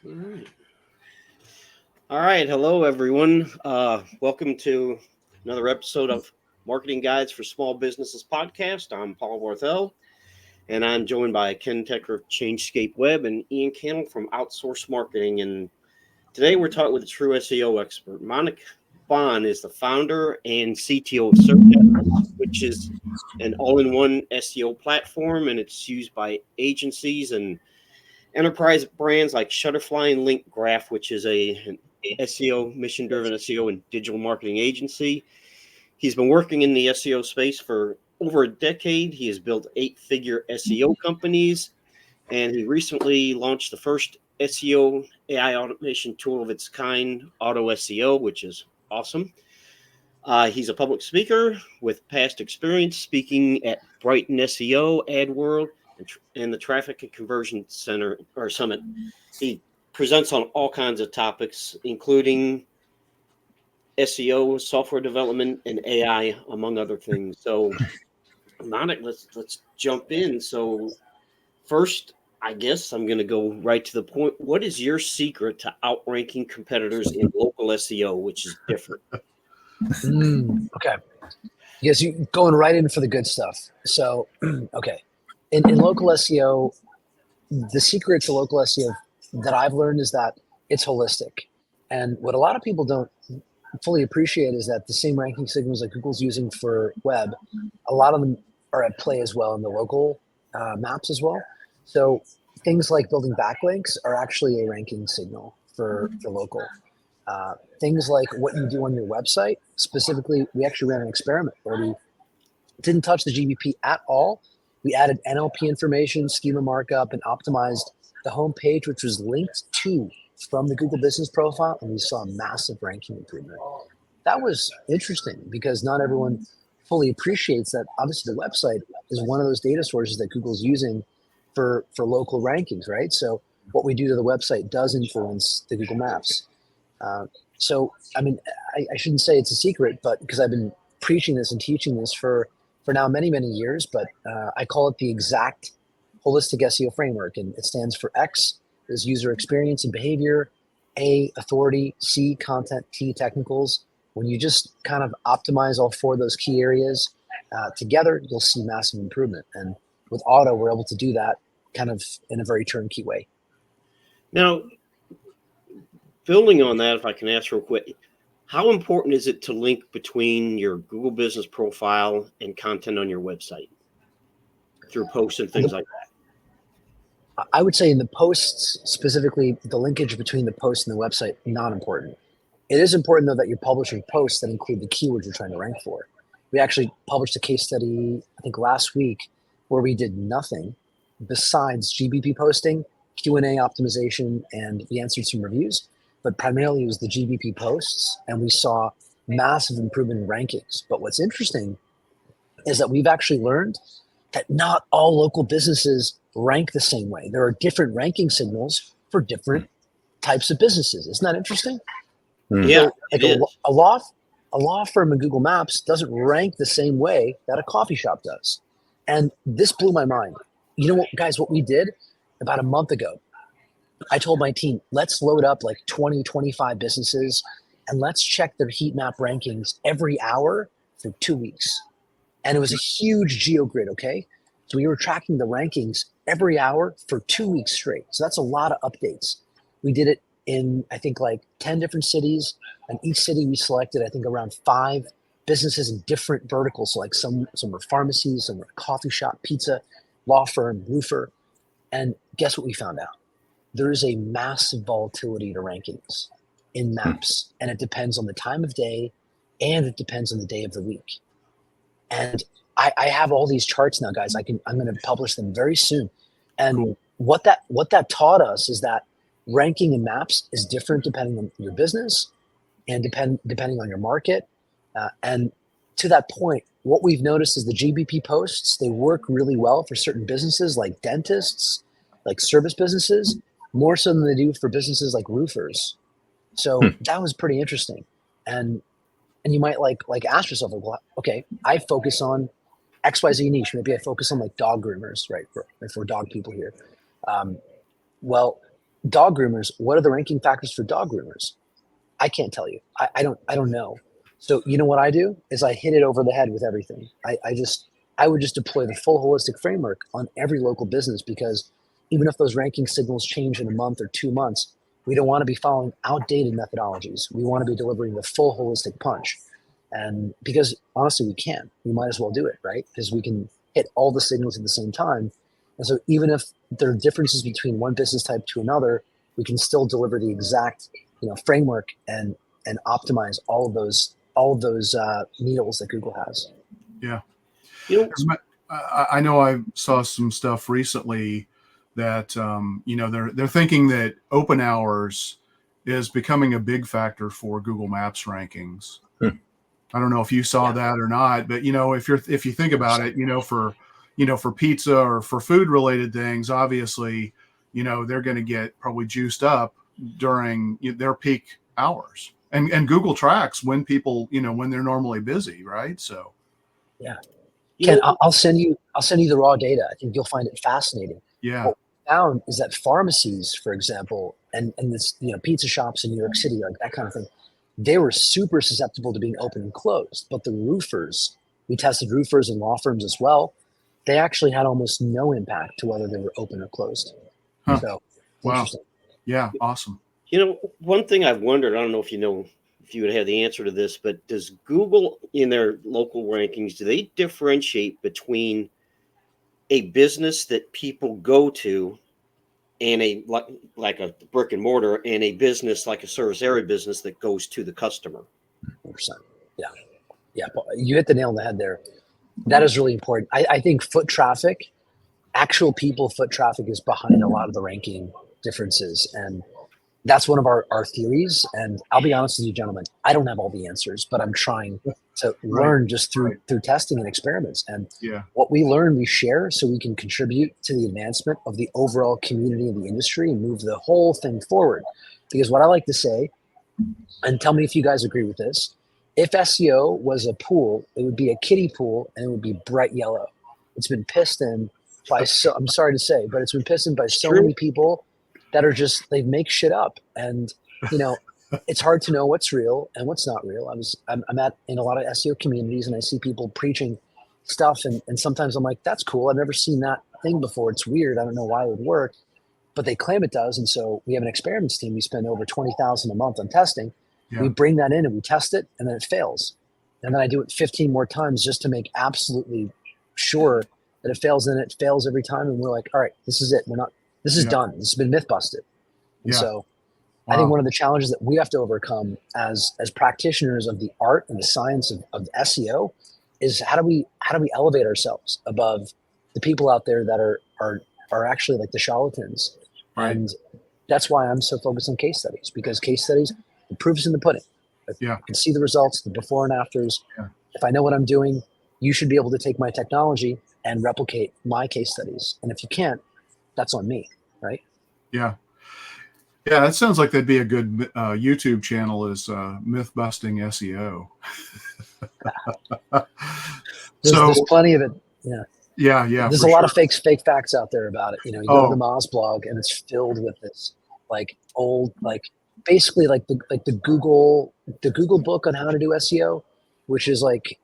All right. All right. Hello, everyone. Welcome to another episode of Marketing Guides for Small Businesses podcast. I'm Paul Worthell, and I'm joined by Ken Tecker of Changescape Web and Ian Cannell from Outsource Marketing. And today we're talking with a true SEO expert. Manick Bhan is the founder and CTO of Search Atlas, which is an all-in-one SEO platform, and it's used by agencies and enterprise brands like Shutterfly and Link Graph, which is an SEO, mission-driven SEO and digital marketing agency. He's been working in the SEO space for over a decade. He has built 8-figure SEO companies, and he recently launched the first SEO AI automation tool of its kind, Auto SEO, which is awesome. He's a public speaker with past experience speaking at Brighton SEO, AdWorld, and the Traffic and Conversion Center or Summit. He presents on all kinds of topics, including SEO, software development, and AI, among other things. So, Manick, let's jump in. So, first, I guess I'm going to go right to the point. What is your secret to outranking competitors in local SEO, which is different? Okay. Yes, you going right in for the good stuff. So, okay. In local SEO, the secret to local SEO that I've learned is that it's holistic. And what a lot of people don't fully appreciate is that the same ranking signals that Google's using for web, a lot of them are at play as well in the local maps as well. So things like building backlinks are actually a ranking signal for local. Things like what you do on your website. Specifically, we actually ran an experiment where we didn't touch the GBP at all. We added NLP information, schema markup, and optimized the homepage, which was linked to from the Google Business Profile, and we saw a massive ranking improvement. That was interesting because not everyone fully appreciates that. Obviously, the website is one of those data sources that Google's using for local rankings, right? So what we do to the website does influence the Google Maps. So, I mean, I shouldn't say it's a secret, but because I've been preaching this and teaching this for now many, many years, but I call it the exact holistic SEO framework, and it stands for X is user experience and behavior, A, authority, C, content, T, technicals. When you just kind of optimize all four of those key areas together, you'll see massive improvement. And with Auto, we're able to do that kind of in a very turnkey way. Now, building on that, if I can ask real quick, how important is it to link between your Google Business Profile and content on your website through posts and things like that? I would say in the posts, specifically, the linkage between the post and the website, not important. It is important, though, that you're publishing posts that include the keywords you're trying to rank for. We actually published a case study, I think last week, where we did nothing besides GBP posting, Q&A optimization, and we answered some reviews. But primarily it was the GBP posts, and we saw massive improvement in rankings. But what's interesting is that we've actually learned that not all local businesses rank the same way. There are different ranking signals for different types of businesses. Isn't that interesting? Yeah, So, like a law firm in Google Maps doesn't rank the same way that a coffee shop does. And this blew my mind. You know what, guys, what we did about a month ago, I told my team, let's load up like 20, 25 businesses and let's check their heat map rankings every hour for 2 weeks. And it was a huge geo grid, okay? So we were tracking the rankings every hour for 2 weeks straight. So that's a lot of updates. We did it in, I think, like 10 different cities. And each city we selected, I think, around 5 businesses in different verticals. So like some were pharmacies, some were coffee shop, pizza, law firm, roofer. And guess what we found out? There is a massive volatility to rankings in maps, and it depends on the time of day, and it depends on the day of the week. And I have all these charts now, guys. I'm going to publish them very soon. And cool. what that taught us is that ranking in maps is different depending on your business and depending on your market. And to that point, what we've noticed is the GBP posts, they work really well for certain businesses like dentists, like service businesses, more so than they do for businesses like roofers. So that was pretty interesting. And you might like ask yourself, like, well, okay, I focus on XYZ niche. Maybe I focus on like dog groomers, right? For dog people here. Well, dog groomers, what are the ranking factors for dog groomers? I can't tell you. I don't know. So you know what I do is I hit it over the head with everything. I would just deploy the full holistic framework on every local business, because even if those ranking signals change in a month or 2 months, we don't want to be following outdated methodologies. We want to be delivering the full holistic punch. And because honestly, we might as well do it, right? Because we can hit all the signals at the same time. And so even if there are differences between one business type to another, we can still deliver the exact, framework and optimize all of those needles that Google has. Yeah. You know, I know I saw some stuff recently that they're thinking that open hours is becoming a big factor for Google Maps rankings. I don't know if you saw that or not, but if you think about it, for pizza or for food related things, obviously, they're going to get probably juiced up during their peak hours, and Google tracks when people, when they're normally busy, right? So, Yeah. you Ken, know, I'll send you the raw data. I think you'll find it fascinating. yeah, What we found is that pharmacies, for example, and this, pizza shops in New York City, like that kind of thing, they were super susceptible to being open and closed. But the roofers, we tested roofers and law firms as well. They actually had almost no impact to whether they were open or closed. huh. So Wow, interesting. yeah, awesome. one thing I've wondered, I don't know if if you would have the answer to this, but does Google in their local rankings, do they differentiate between a business that people go to and a like a brick and mortar and a business like a service area business that goes to the customer? 100%. Yeah. Yeah. You hit the nail on the head there. That is really important. I think foot traffic, actual people foot traffic, is behind a lot of the ranking differences. And that's one of our theories. And I'll be honest with you, gentlemen, I don't have all the answers, but I'm trying to learn just through testing and experiments. And Yeah, what we learn, we share so we can contribute to the advancement of the overall community of the industry and move the whole thing forward. Because what I like to say, and tell me if you guys agree with this, if SEO was a pool, it would be a kiddie pool and it would be bright yellow. It's been pissed in by I'm sorry to say, but it's been pissed in by so many people that are just, they make shit up. And, it's hard to know what's real and what's not real. I'm in a lot of SEO communities and I see people preaching stuff. And sometimes I'm like, that's cool. I've never seen that thing before. It's weird. I don't know why it would work, but they claim it does. And so we have an experiments team. We spend over 20,000 a month on testing. yeah, We bring that in and we test it, and then it fails. And then I do it 15 more times just to make absolutely sure that it fails. And it fails every time. And we're like, all right, this is it. This is done. This has been myth busted. And so I think one of the challenges that we have to overcome as practitioners of the art and the science of SEO is how do we elevate ourselves above the people out there that are actually like the charlatans. Right. And that's why I'm so focused on case studies, because case studies, the proof is in the pudding. Yeah. You can see the results, the before and afters. Yeah. If I know what I'm doing, you should be able to take my technology and replicate my case studies. And if you can't, that's on me, right? Yeah. Yeah, that sounds like that'd be a good YouTube channel, is myth busting SEO. There's plenty of it. Yeah. Yeah. There's a lot of fake facts out there about it. You go to the Moz blog and it's filled with this like old, like basically like the Google book on how to do SEO, which is like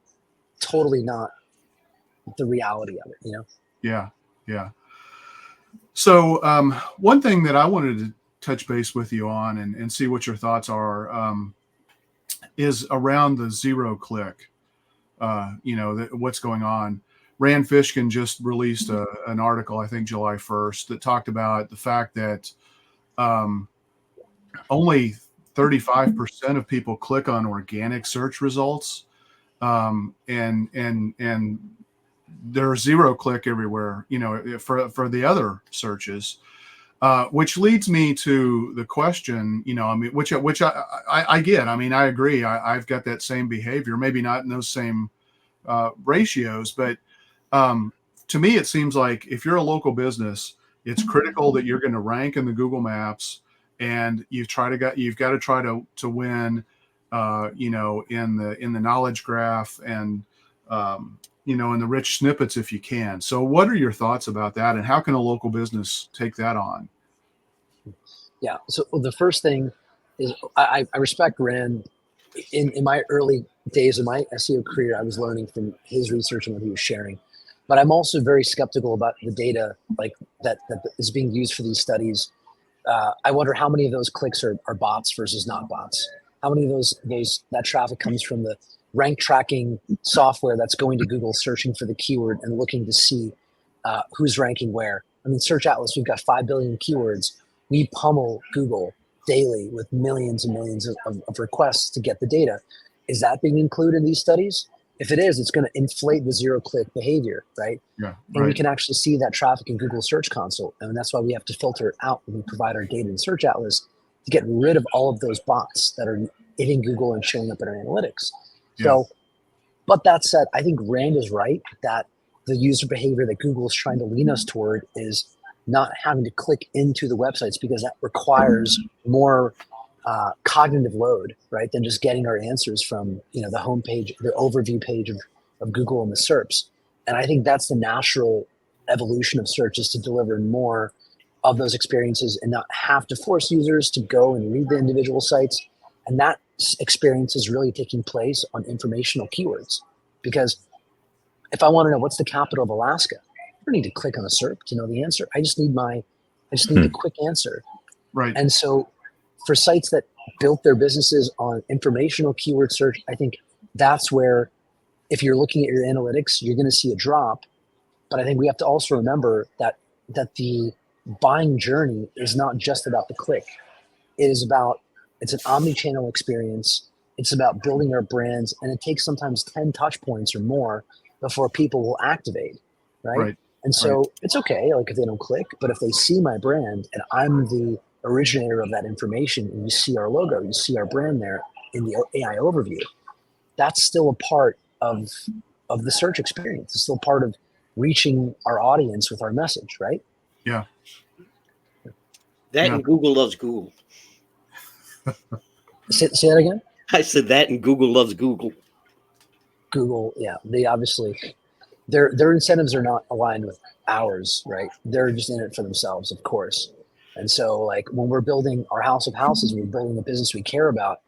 totally not the reality of it. Yeah. Yeah. So one thing that I wanted to touch base with you on and see what your thoughts are is around the zero click, what's going on. Rand Fishkin just released an article, I think July 1st, that talked about the fact that only 35% of people click on organic search results, and they're zero click everywhere, for the other searches. Which leads me to the question, which I get. I mean, I agree. I've got that same behavior, maybe not in those same ratios, but to me, it seems like if you're a local business, it's critical that you're going to rank in the Google Maps, and you've got to try to win, in the knowledge graph and in the rich snippets if you can. So what are your thoughts about that, and how can a local business take that on? Yeah. So the first thing is I respect Rand. In my early days of my SEO career, I was learning from his research and what he was sharing. But I'm also very skeptical about the data like that is being used for these studies. I wonder how many of those clicks are bots versus not bots. How many of those that traffic comes from the rank tracking software that's going to Google searching for the keyword and looking to see who's ranking where. I mean, Search Atlas, we've got 5 billion keywords. We pummel Google daily with millions and millions of requests to get the data. Is that being included in these studies? If it is, it's going to inflate the zero-click behavior, right? Yeah, And we right. can actually see that traffic in Google Search Console. And that's why we have to filter it out when we provide our data in Search Atlas to get rid of all of those bots that are hitting Google and showing up in our analytics. Yeah. So, but that said, I think Rand is right that the user behavior that Google is trying to lean us toward is not having to click into the websites, because that requires more cognitive load, right, than just getting our answers from the homepage, the overview page of Google and the SERPs. And I think that's the natural evolution of search, is to deliver more of those experiences and not have to force users to go and read the individual sites. And that experience is really taking place on informational keywords. Because if I want to know what's the capital of Alaska, I don't need to click on a SERP to know the answer. I just need the quick answer. Right. And so for sites that built their businesses on informational keyword search, I think that's where, if you're looking at your analytics, you're going to see a drop. But I think we have to also remember that the buying journey is not just about the click. It's an omni-channel experience. It's about building our brands, and it takes sometimes 10 touch points or more before people will activate, right? Right. And so it's okay, like if they don't click, but if they see my brand and I'm the originator of that information, and you see our logo, you see our brand there in the AI overview, that's still a part of the search experience. It's still part of reaching our audience with our message, right? Yeah. That Yeah. and Google loves Google. Say that again. I said that and Google loves Google. Google, yeah, they obviously their incentives are not aligned with ours, right? They're just in it for themselves, of course. And so, like when we're building our house of houses, we're building a business we care about.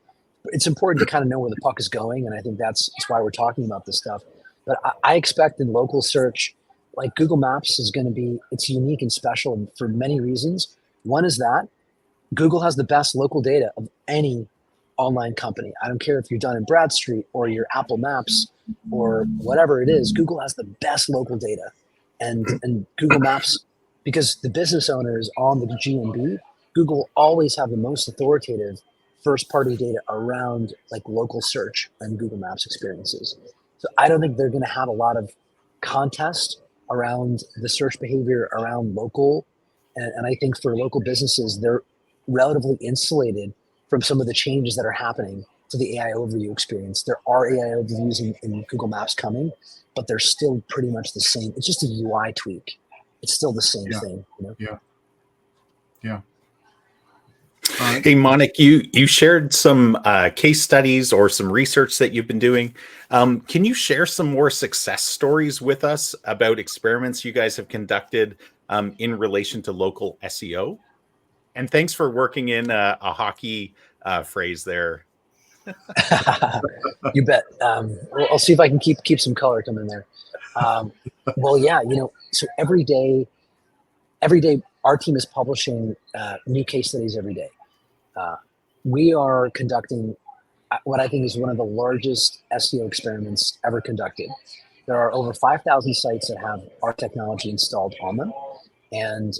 It's important to kind of know where the puck is going, and I think that's why we're talking about this stuff. But I expect in local search, like Google Maps is going to be, it's unique and special for many reasons. One is that Google has the best local data of any online company. I don't care if you're done in Bradstreet or your Apple Maps or whatever it is. Google has the best local data, and Google Maps, because the business owner is on the GMB, Google always have the most authoritative first-party data around like local search and Google Maps experiences. So I don't think they're going to have a lot of contest around the search behavior around local. And I think for local businesses, they're relatively insulated from some of the changes that are happening to the AI overview experience. There are AI overviews in Google Maps coming, but they're still pretty much the same. It's just a UI tweak. It's still the same thing. Yeah. Hey, Manick, you shared some case studies or some research that you've been doing. Can you share some more success stories with us about experiments you guys have conducted in relation to local SEO? And thanks for working in a hockey phrase there. You bet. I'll see if I can keep some color coming there. Well, yeah, so every day, our team is publishing new case studies every day. We are conducting what I think is one of the largest SEO experiments ever conducted. There are over 5,000 sites that have our technology installed on them, and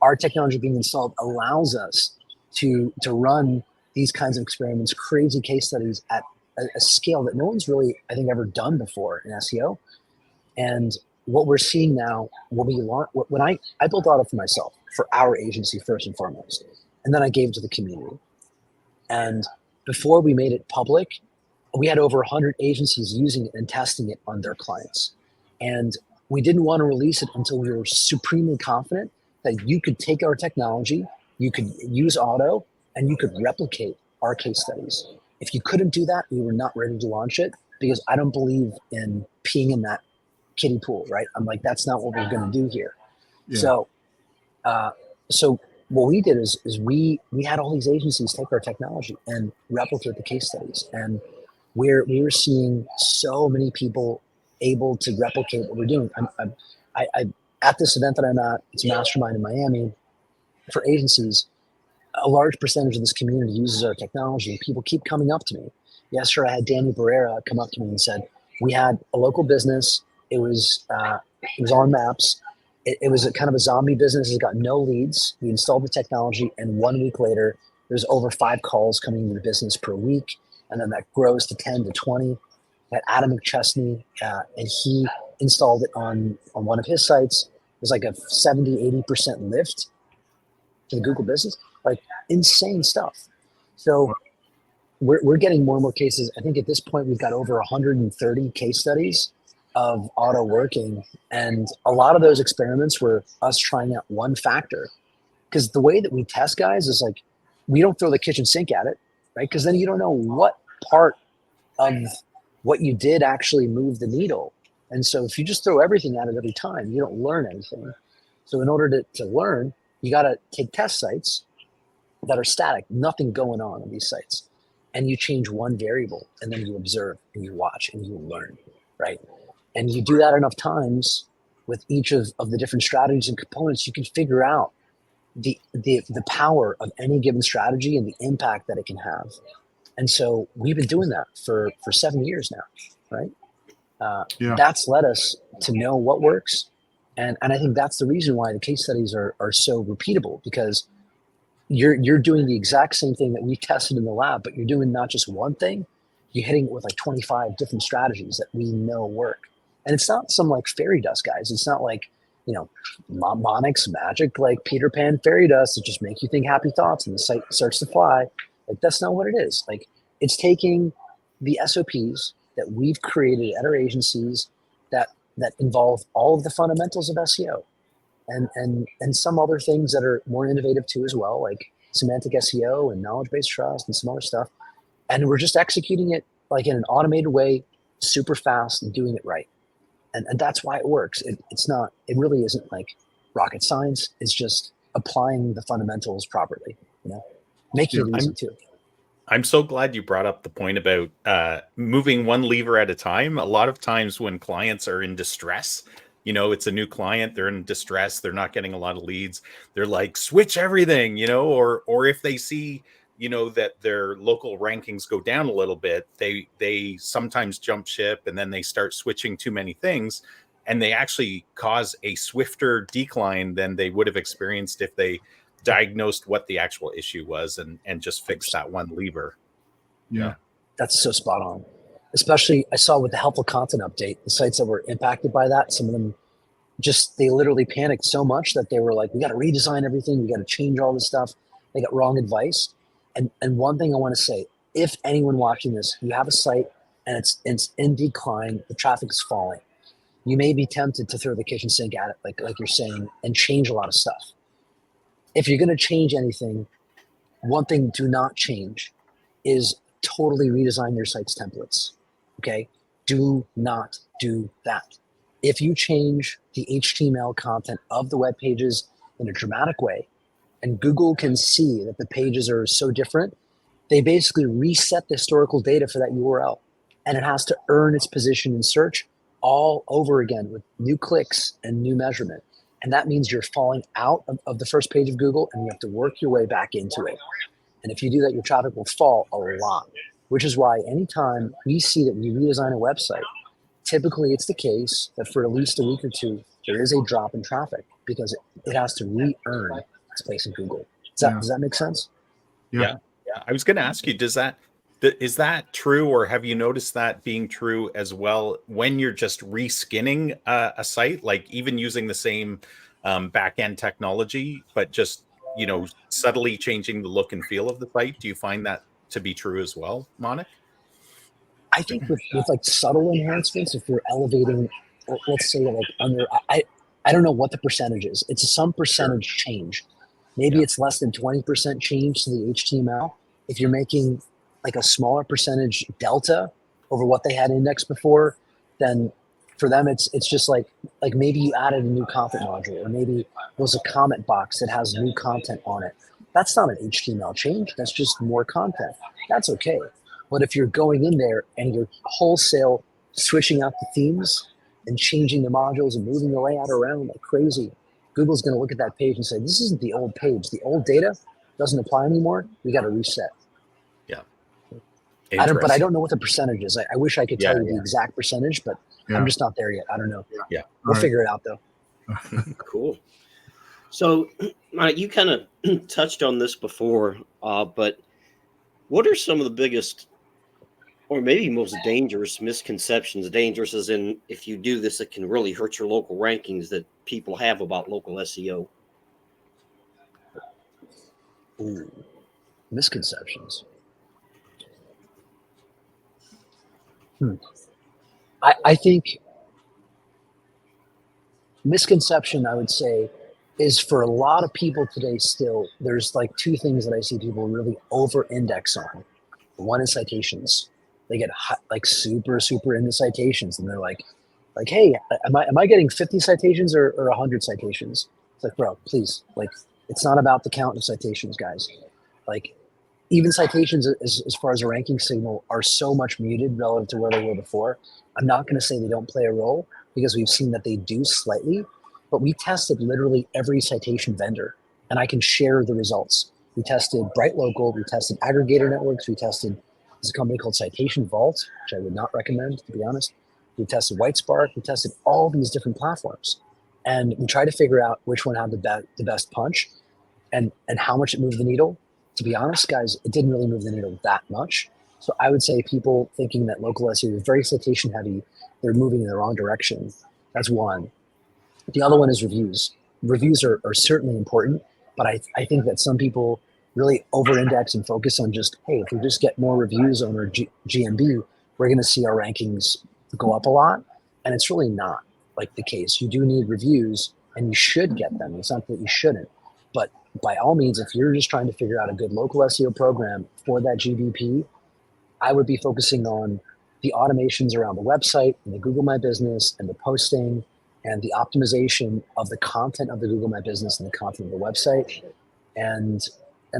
our technology being installed allows us to run these kinds of experiments, crazy case studies at a scale that no one's really, I think, ever done before in SEO. And what we're seeing now, when I built Auto for myself, for our agency first and foremost, and then I gave it to the community. And before we made it public, we had over 100 agencies using it and testing it on their clients. And we didn't want to release it until we were supremely confident that you could take our technology, you could use Auto, and you could replicate our case studies. If you couldn't do that, we were not ready to launch it, because I don't believe in peeing in that kiddie pool, right? I'm like, that's not what we're going to do here. Yeah. So what we did is we had all these agencies take our technology and replicate the case studies, and we were seeing so many people able to replicate what we're doing. I at this event that I'm at, it's a mastermind in Miami for agencies. A large percentage of this community uses our technology, and people keep coming up to me. Yesterday, I had Danny Barrera come up to me and said, "We had a local business. It was on Maps. It was a kind of a zombie business. It got no leads. We installed the technology, and 1 week later, there's over 5 calls coming into the business per week, and then that grows to 10 to 20." That Adam McChesney, and he installed it on one of his sites. It was like a 70-80% lift to the Google business, like insane stuff. So we're getting more and more cases. I think at this point we've got over 130 case studies of auto working, and a lot of those experiments were us trying out one factor. Because the way that we test, guys, is like we don't throw the kitchen sink at it, right? Because then you don't know what part of what you did actually moved the needle. And so if you just throw everything at it every time, you don't learn anything. So in order to learn, you got to take test sites that are static, nothing going on these sites, and you change one variable, and then you observe and you watch and you learn, right? And you do that enough times with each of the different strategies and components, you can figure out the power of any given strategy and the impact that it can have. And so we've been doing that for 7 years now, right? That's led us to know what works. And I think that's the reason why the case studies are so repeatable, because you're doing the exact same thing that we tested in the lab, but you're doing not just one thing, you're hitting it with like 25 different strategies that we know work. And it's not some like fairy dust, guys. It's not like, Manick's magic, like Peter Pan fairy dust that just make you think happy thoughts and the site starts to fly. Like, that's not what it is. Like, it's taking the SOPs that we've created at our agencies that involve all of the fundamentals of SEO and some other things that are more innovative too as well, like semantic SEO and knowledge-based trust and some other stuff. And we're just executing it like in an automated way, super fast, and doing it right. And that's why it works. It really isn't like rocket science. It's just applying the fundamentals properly, making it easy too. I'm so glad you brought up the point about moving one lever at a time. A lot of times when clients are in distress, it's a new client, they're in distress, they're not getting a lot of leads. They're like, switch everything, or if they see, that their local rankings go down a little bit, they sometimes jump ship and then they start switching too many things, and they actually cause a swifter decline than they would have experienced if they diagnosed what the actual issue was and just fixed that one lever. Yeah. That's so spot on. Especially I saw with the helpful content update, the sites that were impacted by that, some of them they literally panicked so much that they were like, we got to redesign everything. We got to change all this stuff. They got wrong advice. And one thing I want to say, if anyone watching this, you have a site and it's in decline, the traffic is falling, you may be tempted to throw the kitchen sink at it, like you're saying, and change a lot of stuff. If you're going to change anything, one thing do not change is totally redesign your site's templates. Okay? Do not do that. If you change the HTML content of the web pages in a dramatic way, and Google can see that the pages are so different, they basically reset the historical data for that URL, and it has to earn its position in search all over again with new clicks and new measurement. And that means you're falling out of the first page of Google, and you have to work your way back into it. And if you do that, your traffic will fall a lot, which is why anytime we see that we redesign a website, typically it's the case that for at least a week or two, there is a drop in traffic because it has to re-earn its place in Google. Does that make sense? Yeah. I was going to ask you, is that true, or have you noticed that being true as well when you're just reskinning a site, like even using the same back-end technology, but just, subtly changing the look and feel of the site? Do you find that to be true as well, Manick? I think with like subtle enhancements, if you're elevating, let's say like under, I don't know what the percentage is. It's some percentage change. Maybe it's less than 20% change to the HTML. If you're making like a smaller percentage delta over what they had indexed before, then For them, it's just like maybe you added a new content module, or maybe there's a comment box that has new content on it. That's not an HTML change. That's just more content. That's okay. But if you're going in there and you're wholesale switching out the themes and changing the modules and moving the layout around like crazy, Google's going to look at that page and say, this isn't the old page. The old data doesn't apply anymore. We got to reset. Yeah. But I don't know what the percentage is. I wish I could tell you the exact percentage, but I'm just not there yet. I don't know. Yeah. We'll figure it out though. Cool. So, Mike, you kind of touched on this before, but what are some of the biggest, or maybe most dangerous misconceptions? Dangerous as in, if you do this, it can really hurt your local rankings, that people have about local SEO. Ooh, misconceptions. I think misconception, I would say, is for a lot of people today still, there's like two things that I see people really over-index on. One is citations. They get like super into citations, and they're like, hey, am I getting 50 citations or 100 citations? It's like, bro, please, like, it's not about the count of citations, guys. Like, even citations as far as a ranking signal are so much muted relative to where they were before. I'm not going to say they don't play a role, because we've seen that they do slightly, but we tested literally every citation vendor, and I can share the results. We tested Bright Local, we tested aggregator networks, we tested a company called Citation Vault, which I would not recommend, to be honest. We tested Whitespark, we tested all these different platforms, and we tried to figure out which one had the best punch and how much it moved the needle. To be honest, guys, it didn't really move the needle that much. So I would say people thinking that local SEO is very citation heavy, they're moving in the wrong direction. That's one. The other one is reviews. Reviews are certainly important, but I think that some people really over-index and focus on just, hey, if we just get more reviews on our GMB, we're going to see our rankings go up a lot. And it's really not like the case. You do need reviews, and you should get them. It's not that you shouldn't. But by all means, if you're just trying to figure out a good local SEO program for that GBP, I would be focusing on the automations around the website and the Google My Business and the posting and the optimization of the content of the Google My Business and the content of the website, and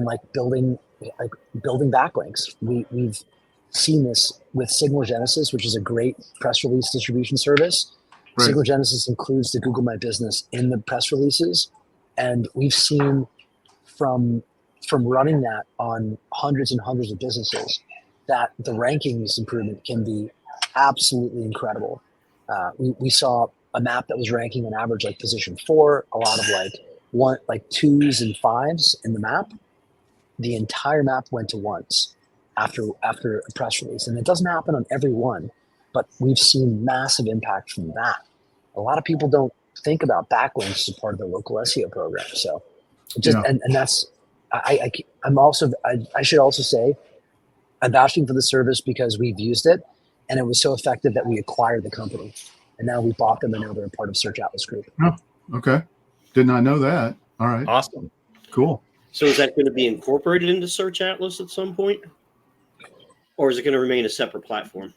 like building backlinks. We've seen this with Signal Genesis, which is a great press release distribution service. Right. Signal Genesis includes the Google My Business in the press releases, and we've seen from running that on hundreds and hundreds of businesses that the rankings improvement can be absolutely incredible. We saw a map that was ranking on average like position 4, a lot of like 2s and 5s in the map. The entire map went to 1s after a press release, and it doesn't happen on every one, but we've seen massive impact from that. A lot of people don't think about backlinks as part of their local SEO program, so just and that's I'm also I should also say I'm vouching for the service because we've used it, and it was so effective that we acquired the company, and now we bought them, and now they're a part of Search Atlas Group. Oh, okay. Did not know that. All right. Awesome. Cool. So is that going to be incorporated into Search Atlas at some point? Or is it going to remain a separate platform?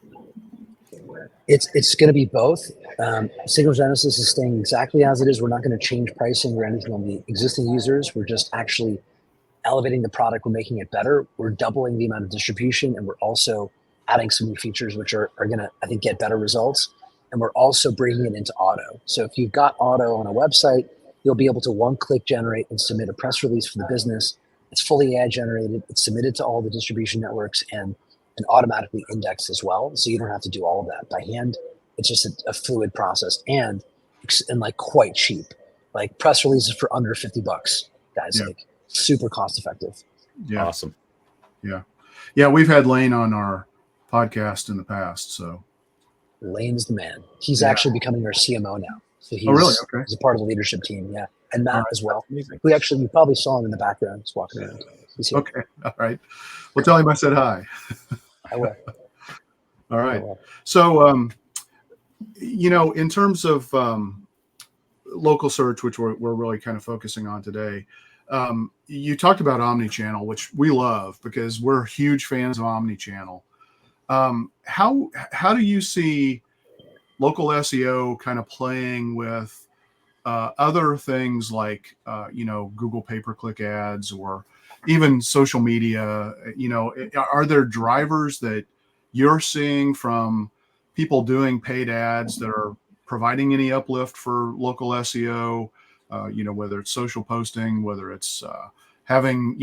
It's going to be both. Signal Genesis is staying exactly as it is. We're not going to change pricing or anything on the existing users. We're just actually elevating the product. We're making it better. We're doubling the amount of distribution, and we're also adding some new features which are going to, I think, get better results. And we're also bringing it into auto. So if you've got auto on a website, you'll be able to one-click generate and submit a press release for the business. It's fully AI generated. It's submitted to all the distribution networks and automatically indexed as well. So you don't have to do all of that by hand. It's just a fluid process and like quite cheap. Like press releases for under $50, guys. Yeah. Like super cost effective. Yeah. Awesome. Yeah. We've had Lane on our podcast in the past. So Lane's the man. He's actually becoming our CMO now. So he's, really? Okay. He's a part of the leadership team. Yeah. And Matt as well. Amazing. You probably saw him in the background. He's walking around. He's here. Okay. All right. Well, tell him I said hi. I will. All right. So, in terms of local search, which we're really kind of focusing on today, you talked about omnichannel, which we love because we're huge fans of omnichannel. How do you see local SEO kind of playing with other things like, Google pay-per-click ads or even social media? Are there drivers that you're seeing from people doing paid ads that are providing any uplift for local SEO? Whether it's social posting, whether it's having,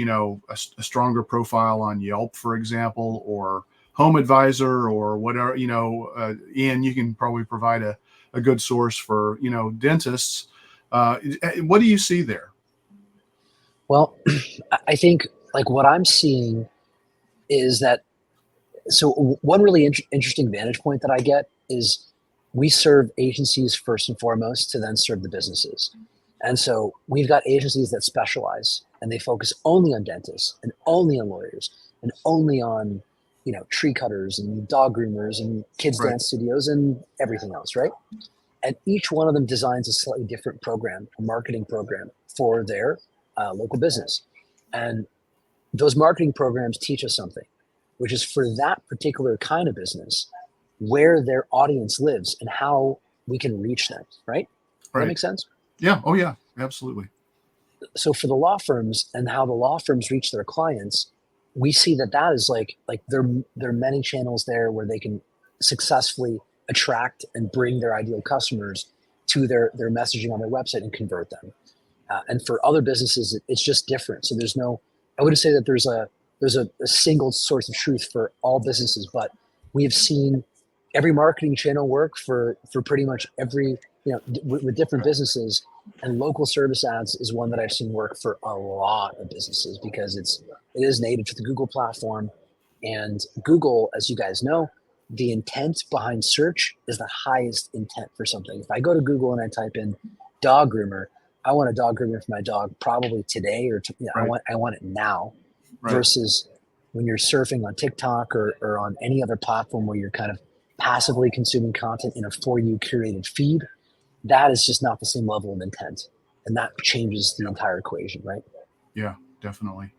a stronger profile on Yelp, for example, or Home Advisor or whatever, Ian, you can probably provide a good source for, dentists. What do you see there? Well, I think like what I'm seeing is that, so one really interesting vantage point that I get is we serve agencies first and foremost to then serve the businesses. And so we've got agencies that specialize and they focus only on dentists and only on lawyers and only on, tree cutters and dog groomers and kids Right. dance studios and everything else, right? And each one of them designs a slightly different program, a marketing program for their local business. And those marketing programs teach us something, which is for that particular kind of business, where their audience lives and how we can reach them, right? Does that make sense? Yeah. Oh, yeah, absolutely. So for the law firms and how the law firms reach their clients, we see that is like there are many channels there where they can successfully attract and bring their ideal customers to their messaging on their website and convert them. And for other businesses, it's just different. So I wouldn't say that there's a single source of truth for all businesses, but we have seen every marketing channel work for pretty much every, with different businesses. And local service ads is one that I've seen work for a lot of businesses because it is native to the Google platform. And Google, as you guys know, the intent behind search is the highest intent for something. If I go to Google and I type in dog groomer, I want a dog groomer for my dog probably today or Right. I want it now. Right. Versus when you're surfing on TikTok or on any other platform where you're kind of passively consuming content in a for you curated feed, that is just not the same level of intent. And that changes the entire equation, right? Yeah, definitely.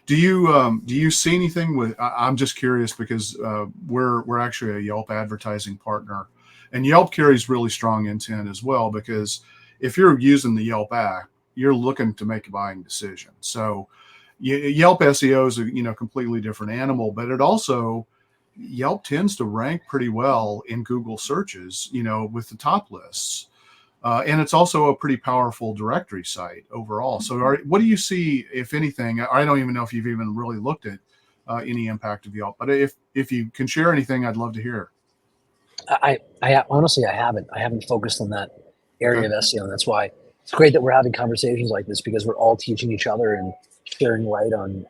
Do you see anything with? I'm just curious because we're actually a Yelp advertising partner, and Yelp carries really strong intent as well. Because if you're using the Yelp app, you're looking to make a buying decision. So Yelp SEO is a completely different animal, but it also Yelp tends to rank pretty well in Google searches, with the top lists. And it's also a pretty powerful directory site overall. So what do you see, if anything? I don't even know if you've even really looked at any impact of Yelp, but if you can share anything, I'd love to hear. I honestly, I haven't focused on that area Okay. of SEO. And that's why it's great that we're having conversations like this because we're all teaching each other and sharing light on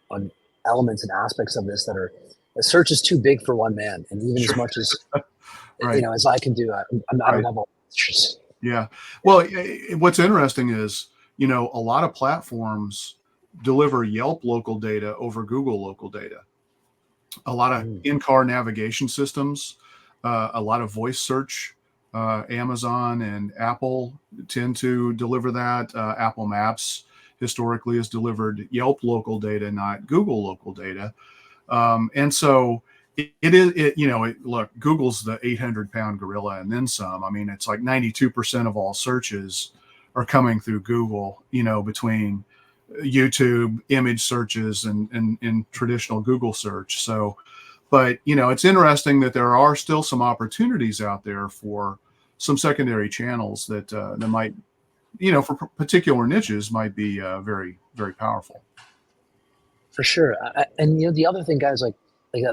elements and aspects of this the search is too big for one man. And even Sure. as much as, Right. as I can do, I don't Right. have all the answers. Yeah. Well, what's interesting is, a lot of platforms deliver Yelp local data over Google local data. A lot of in-car navigation systems, a lot of voice search. Amazon and Apple tend to deliver that. Apple Maps historically has delivered Yelp local data, not Google local data. And so look, Google's the 800-pound gorilla and then some. I mean, it's like 92% of all searches are coming through Google, between YouTube image searches and traditional Google search. So, but, it's interesting that there are still some opportunities out there for some secondary channels that might, for particular niches might be very, very powerful. For sure. And the other thing, guys, like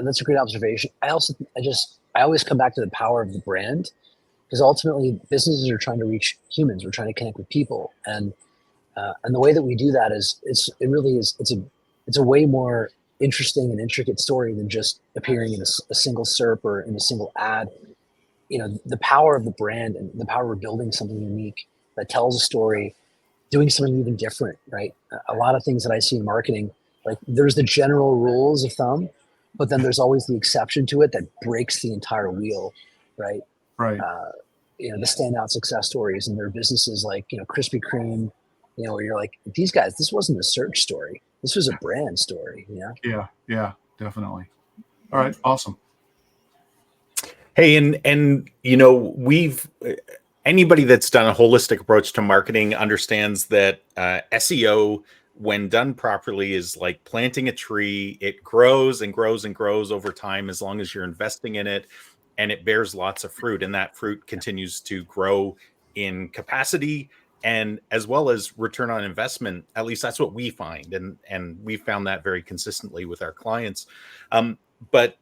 that's a great observation. I always come back to the power of the brand because ultimately businesses are trying to reach humans. We're trying to connect with people, and the way that we do that is it's a way more interesting and intricate story than just appearing in a single SERP or in a single ad. The power of the brand and the power of building something unique that tells a story, doing something even different, right? A lot of things that I see in marketing, like there's the general rules of thumb, but then there's always the exception to it that breaks the entire wheel, right? Right. The standout success stories and their businesses like, Krispy Kreme, where you're like, these guys, this wasn't a search story. This was a brand story, Yeah, definitely. All right. Awesome. Hey, and we've anybody that's done a holistic approach to marketing understands that SEO, when done properly, is like planting a tree. It grows and grows and grows over time as long as you're investing in it, and it bears lots of fruit, and that fruit continues to grow in capacity and as well as return on investment. At least that's what we find, and we found that very consistently with our clients. But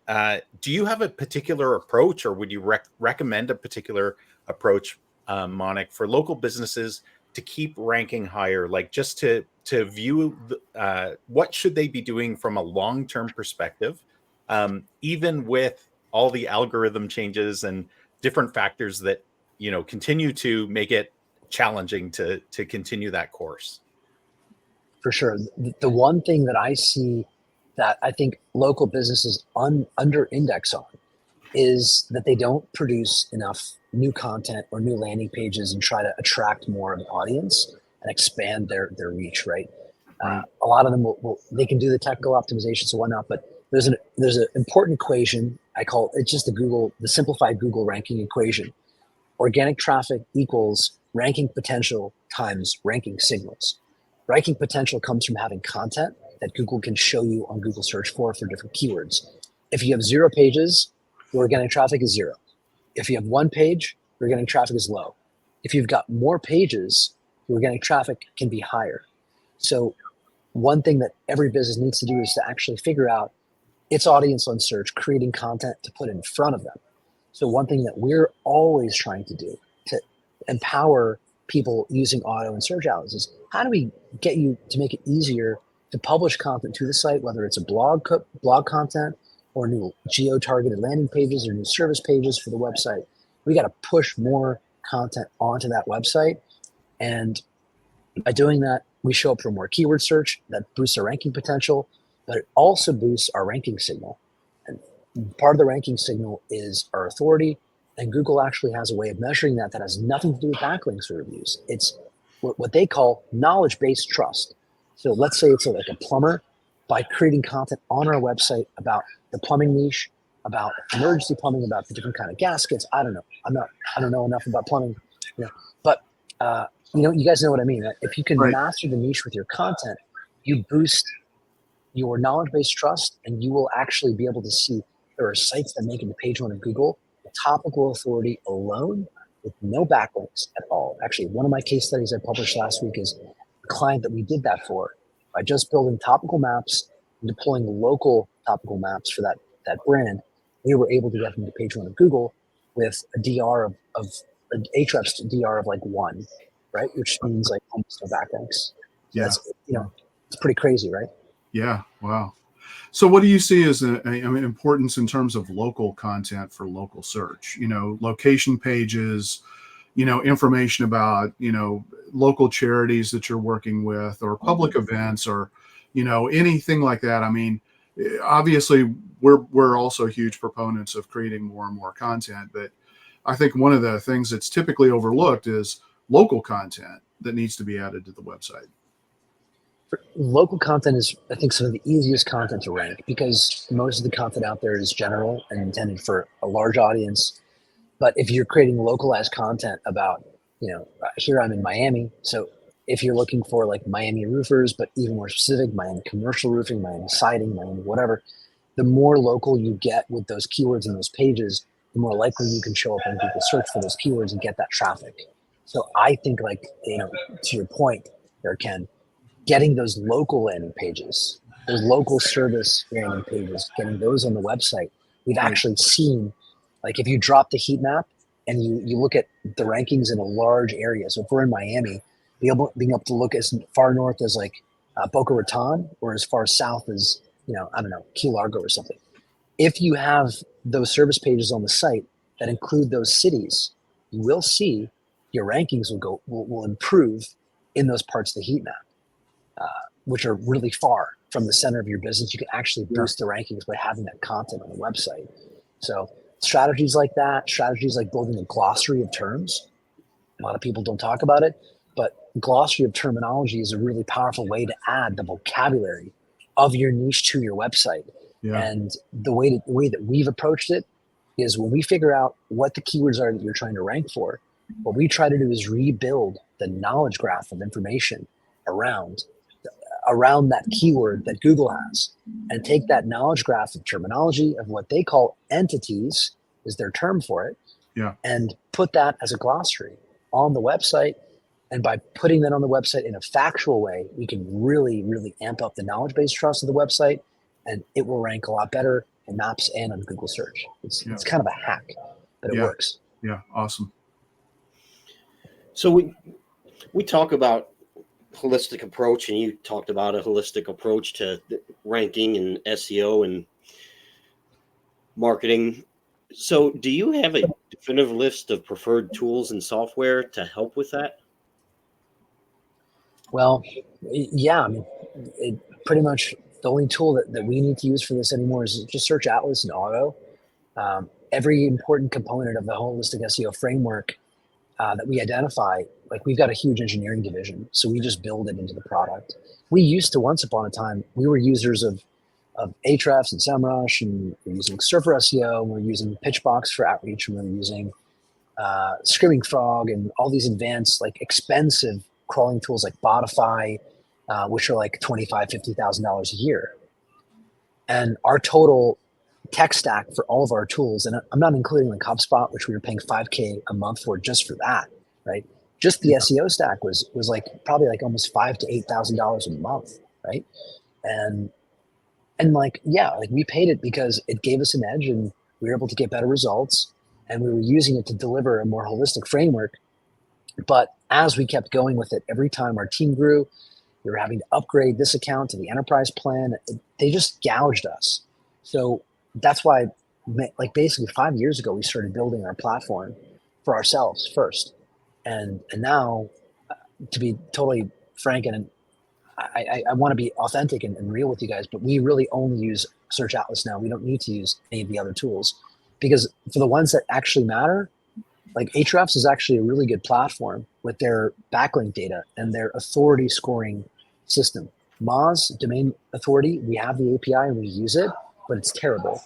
do you have a particular approach, or would you recommend a particular approach, Manick, for local businesses to keep ranking higher? Like just to view what should they be doing from a long-term perspective, even with all the algorithm changes and different factors that continue to make it challenging to continue that course. For sure. The one thing that I see that I think local businesses under index on is that they don't produce enough new content or new landing pages and try to attract more of an audience and expand their reach, right? A lot of them they can do the technical optimizations and whatnot, but there's an important equation. I call it's just the simplified Google ranking equation. Organic traffic equals ranking potential times ranking signals. Ranking potential comes from having content that Google can show you on Google search for different keywords. If you have 0 pages, your organic traffic is 0. If you have 1 page, your organic traffic is low. If you've got more pages, your organic traffic can be higher. So one thing that every business needs to do is to actually figure out its audience on search, creating content to put in front of them. So one thing that we're always trying to do to empower people using auto and search algos is how do we get you to make it easier to publish content to the site, whether it's a blog content or new geo-targeted landing pages or new service pages for the website. We got to push more content onto that website. And by doing that, we show up for more keyword search that boosts our ranking potential, but it also boosts our ranking signal. And part of the ranking signal is our authority. And Google actually has a way of measuring that has nothing to do with backlinks or reviews. It's what they call knowledge-based trust. So let's say it's like a plumber. By creating content on our website about the plumbing niche, about emergency plumbing, about the different kind of gaskets. I don't know. I don't know enough about plumbing, but you guys know what I mean. If you can master the niche with your content, you boost your knowledge-based trust, and you will actually be able to see there are sites that make it to page 1 of Google, the topical authority alone with no backlinks at all. Actually, one of my case studies I published last week is a client that we did that for. By just building topical maps and deploying local topical maps for that brand, we were able to get them to page 1 of Google with a DR of an Ahrefs DR of like 1, right? Which means like almost no backlinks. Yeah. That's, it's pretty crazy, right? Yeah. Wow. So what do you see as importance in terms of local content for local search? Location pages, information about, local charities that you're working with or public events or, anything like that. I mean, obviously we're also huge proponents of creating more and more content, but I think one of the things that's typically overlooked is local content that needs to be added to the website. Local content is, I think, some of the easiest content to rank because most of the content out there is general and intended for a large audience. But if you're creating localized content about, here I'm in Miami. So if you're looking for like Miami roofers, but even more specific, Miami commercial roofing, Miami siding, Miami whatever, the more local you get with those keywords and those pages, the more likely you can show up on Google search for those keywords and get that traffic. So I think to your point there, Ken, getting those local landing pages, those local service landing pages, getting those on the website, we've actually seen, like if you drop the heat map and you look at the rankings in a large area. So if we're in Miami, being able to look as far north as like Boca Raton or as far south as, I don't know, Key Largo or something. If you have those service pages on the site that include those cities, you will see your rankings will improve in those parts of the heat map. Which are really far from the center of your business. You can actually boost the rankings by having that content on the website. So strategies like that, strategies like building a glossary of terms. A lot of people don't talk about it, but glossary of terminology is a really powerful way to add the vocabulary of your niche to your website. Yeah. And the way that we've approached it Because when we figure out what the keywords are that you're trying to rank for, what we try to do is rebuild the knowledge graph of information around that keyword that Google has, and take that knowledge graph of terminology of what they call entities, is their term for it, Yeah. and put that as a glossary on the website. And by putting that on the website in a factual way, we can really, really amp up the knowledge base trust of the website, and it will rank a lot better in Maps and on Google search. It's kind of a hack, but it works. Yeah. Awesome. So we talk about holistic approach, and you talked about a holistic approach to ranking and SEO and marketing. So do you have a definitive list of preferred tools and software to help with that? Well, yeah, I mean, pretty much the only tool that we need to use for this anymore is just Search Atlas and Auto. Every important component of the holistic SEO framework that we identify, like, we've got a huge engineering division, so we just build it into the product. We used to, once upon a time, we were users of Ahrefs and SEMrush, and we're using Surfer SEO, and we're using Pitchbox for outreach, and we're using Screaming Frog, and all these advanced, like, expensive crawling tools like Botify, which are like $25,000, $50,000 a year. And our total tech stack for all of our tools, and I'm not including like HubSpot, which we were paying $5,000 a month for just for that, right? Just the SEO stack was like probably like almost $5,000 to $8,000 a month, right? And like, yeah, like, we paid it because it gave us an edge, and we were able to get better results, and we were using it to deliver a more holistic framework. But as we kept going with it, every time our team grew, we were having to upgrade this account to the enterprise plan. They just gouged us. So that's why, like, basically 5 years ago, we started building our platform for ourselves first. And now, to be totally frank, and I want to be authentic and real with you guys, but we really only use Search Atlas now. We don't need to use any of the other tools, because for the ones that actually matter, like, Ahrefs is actually a really good platform with their backlink data and their authority scoring system. Moz, domain authority, we have the API and we use it, but it's terrible.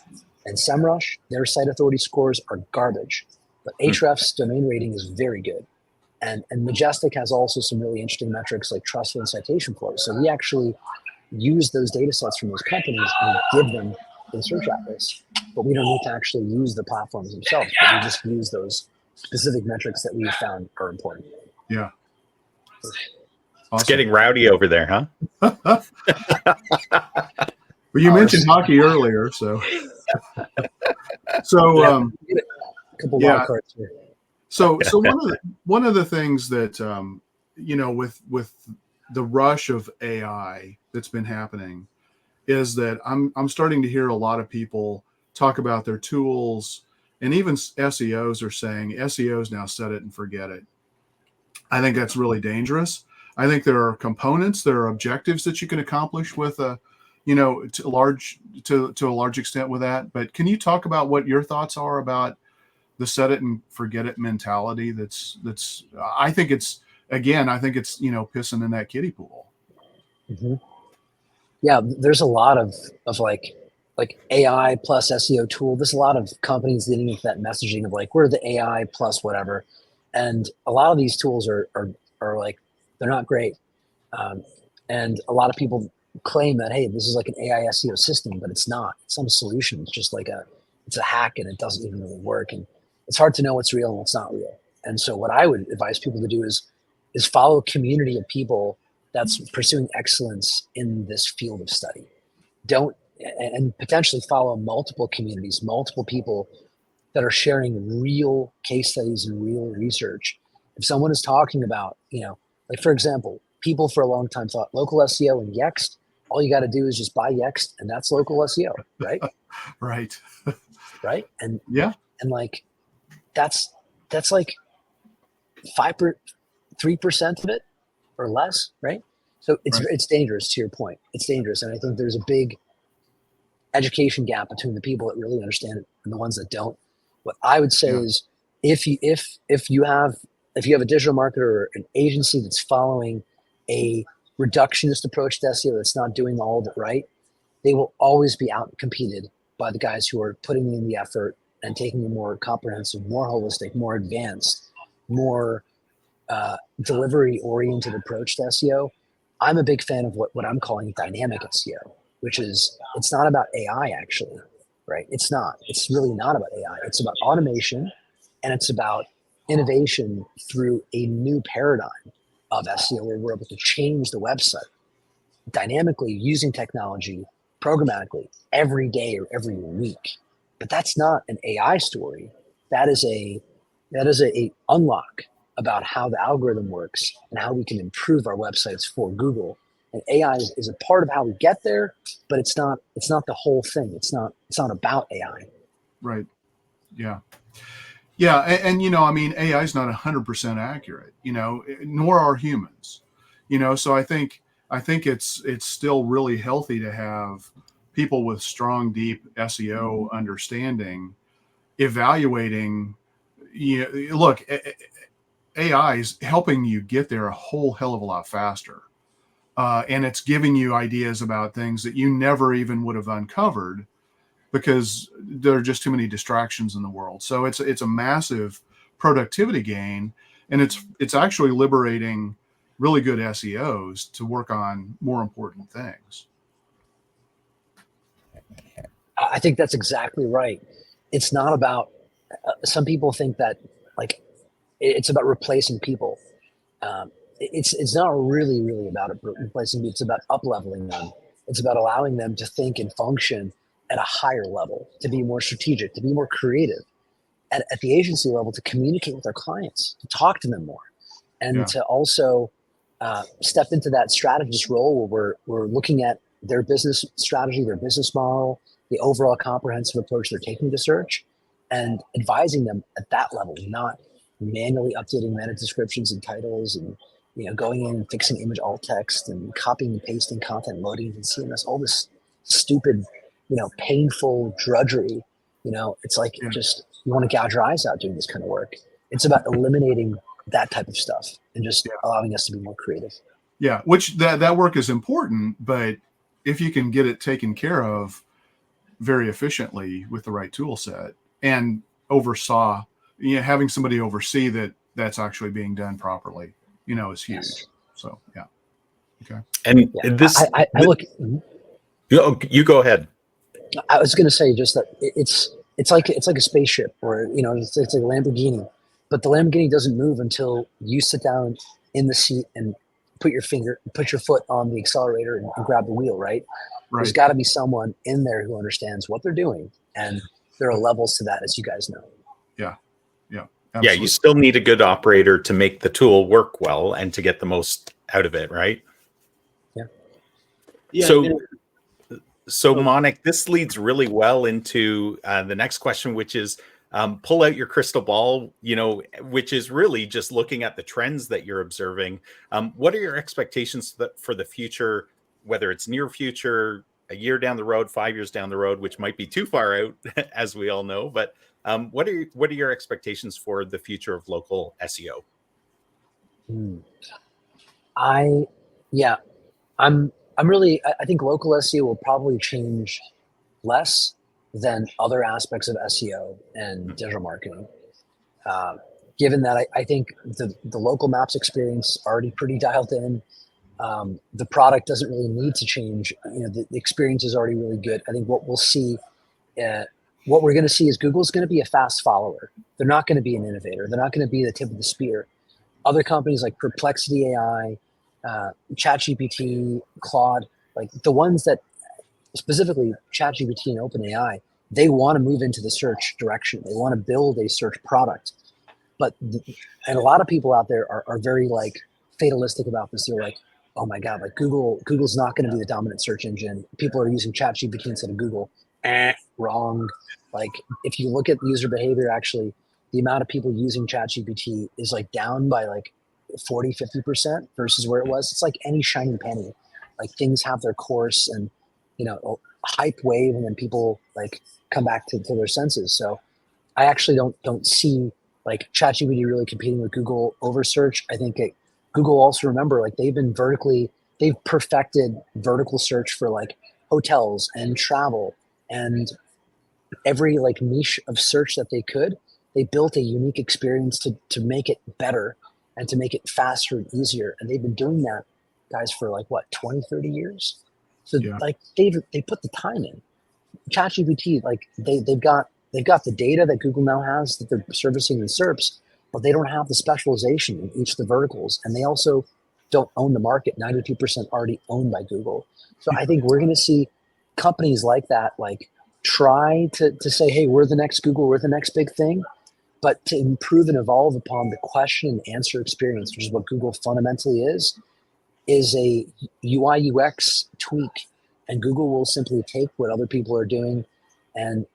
And SEMrush, their site authority scores are garbage. But Ahrefs' domain rating is very good. And Majestic has also some really interesting metrics like trust and citation flows. So we actually use those data sets from those companies and give them in Search Atlas. But we don't need to actually use the platforms themselves, but we just use those specific metrics that we found are important. Yeah. It's getting rowdy over there, huh? Well, you mentioned hockey earlier, so A couple yeah. wild cards here. So one of the things that with the rush of AI that's been happening is that I'm starting to hear a lot of people talk about their tools, and even SEOs are saying SEOs now set it and forget it. I think that's really dangerous. I think there are components, there are objectives that you can accomplish with to a large extent with that. But can you talk about what your thoughts are about the set it and forget it mentality? That's I think it's pissing in that kiddie pool. Mm-hmm. Yeah, there's a lot of like AI plus SEO tool. There's a lot of companies leading into that messaging of like, we're the AI plus whatever. And a lot of these tools are like, they're not great. And a lot of people claim that, hey, this is like an AI SEO system, but it's not. It's not a solution. It's just like it's a hack, and it doesn't even really work. And it's hard to know what's real and what's not real. And so what I would advise people to do is follow a community of people that's pursuing excellence in this field of study. And potentially follow multiple communities, multiple people that are sharing real case studies and real research. If someone is talking about, like, for example, people for a long time thought local SEO and Yext, all you got to do is just buy Yext, and that's local SEO, right? Right. Right. And yeah. And like, that's like 3% of it or less, right? So it's dangerous. To your point, it's dangerous, and I think there's a big education gap between the people that really understand it and the ones that don't. What I would say is, if you have a digital marketer or an agency that's following a reductionist approach to SEO that's not doing all of it right, they will always be out competed by the guys who are putting in the effort and taking a more comprehensive, more holistic, more advanced, more delivery-oriented approach to SEO, I'm a big fan of what I'm calling dynamic SEO, which is, it's not about AI actually, right? It's not. It's really not about AI. It's about automation, and it's about innovation through a new paradigm of SEO where we're able to change the website dynamically using technology, programmatically, every day or every week. But that's not an AI story. That is a unlock about how the algorithm works and how we can improve our websites for Google. And AI is a part of how we get there, but it's not the whole thing. It's not about AI. Right. Yeah. Yeah. And you know, I mean, AI is not 100% accurate, you know, nor are humans, you know, so I think it's still really healthy to have people with strong, deep SEO understanding evaluating, you know, look, AI is helping you get there a whole hell of a lot faster. And it's giving you ideas about things that you never even would have uncovered because there are just too many distractions in the world. So it's a massive productivity gain, and it's actually liberating really good SEOs to work on more important things. I think that's exactly right. It's not about, some people think that like it's about replacing people. It's not really about replacing people. It's about up-leveling them. It's about allowing them to think and function at a higher level, to be more strategic, to be more creative, at the agency level, to communicate with their clients, to talk to them more, and to also step into that strategist role where we're looking at their business strategy, their business model, the overall comprehensive approach they're taking to search, and advising them at that level, not manually updating meta descriptions and titles, and going in and fixing image alt text and copying and pasting content, loading and CMS, all this stupid, painful drudgery. It's like just, you want to gouge your eyes out doing this kind of work. It's about eliminating that type of stuff and just allowing us to be more creative. Yeah, which that work is important, but if you can get it taken care of very efficiently with the right tool set and having somebody oversee that's actually being done properly, is huge. Yes. So, yeah. Okay. And this, I look. You go ahead. I was going to say just that it's like a spaceship, or it's like a Lamborghini, but the Lamborghini doesn't move until you sit down in the seat and put your foot on the accelerator and grab the wheel, right? There's got to be someone in there who understands what they're doing, and there are levels to that, as you guys know. Yeah. Absolutely. Yeah, you still need a good operator to make the tool work well and to get the most out of it, right? Yeah. So Manick, this leads really well into the next question, which is pull out your crystal ball, which is really just looking at the trends that you're observing. What are your expectations for the future, whether it's near future, a year down the road, 5 years down the road, which might be too far out, as we all know, but what are your expectations for the future of local SEO? I think local SEO will probably change less than other aspects of SEO and digital marketing. Given that I think the local maps experience is already pretty dialed in. The product doesn't really need to change. The experience is already really good. I think what we're going to see is Google's going to be a fast follower. They're not going to be an innovator. They're not going to be the tip of the spear. Other companies like Perplexity AI, ChatGPT, Claude, like the ones that specifically ChatGPT and OpenAI, they want to move into the search direction. They want to build a search product. And a lot of people out there are very fatalistic about this. They're like, oh my God, Google's not going to be the dominant search engine. People are using ChatGPT instead of Google. Wrong. If you look at user behavior, actually, the amount of people using ChatGPT is down by 40, 50% versus where it was. It's like any shiny penny. Things have their course, and a hype wave, and then people come back to their senses. So I actually don't see ChatGPT really competing with Google over search. I think Google also, remember, they've perfected vertical search for hotels and travel and every like niche of search that they could. They built a unique experience to make it better and to make it faster and easier. And they've been doing that, guys, for like what, 20, 30 years. So Yeah. like they put the time in. ChatGPT, like they've got the data that Google now has that they're servicing in SERPs, but they don't have the specialization in each of the verticals, and they also don't own the market. 92% already owned by Google. So I think we're going to see companies like that, like try to say, hey, we're the next Google, we're the next big thing, but to improve and evolve upon the question and answer experience, which is what Google fundamentally is a UI UX tweak, and Google will simply take what other people are doing and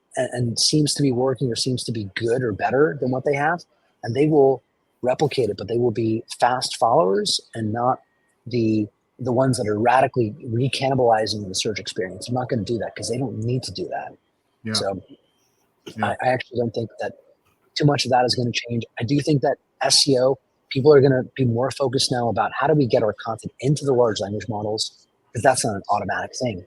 seems to be working or seems to be good or better than what they have, and they will replicate it, but they will be fast followers and not the ones that are radically recannibalizing the search experience. I'm not going to do that because they don't need to do that. Yeah. So Yeah. I actually don't think that too much of that is going to change. I do think that SEO, people are going to be more focused now about how do we get our content into the large language models, because that's not an automatic thing.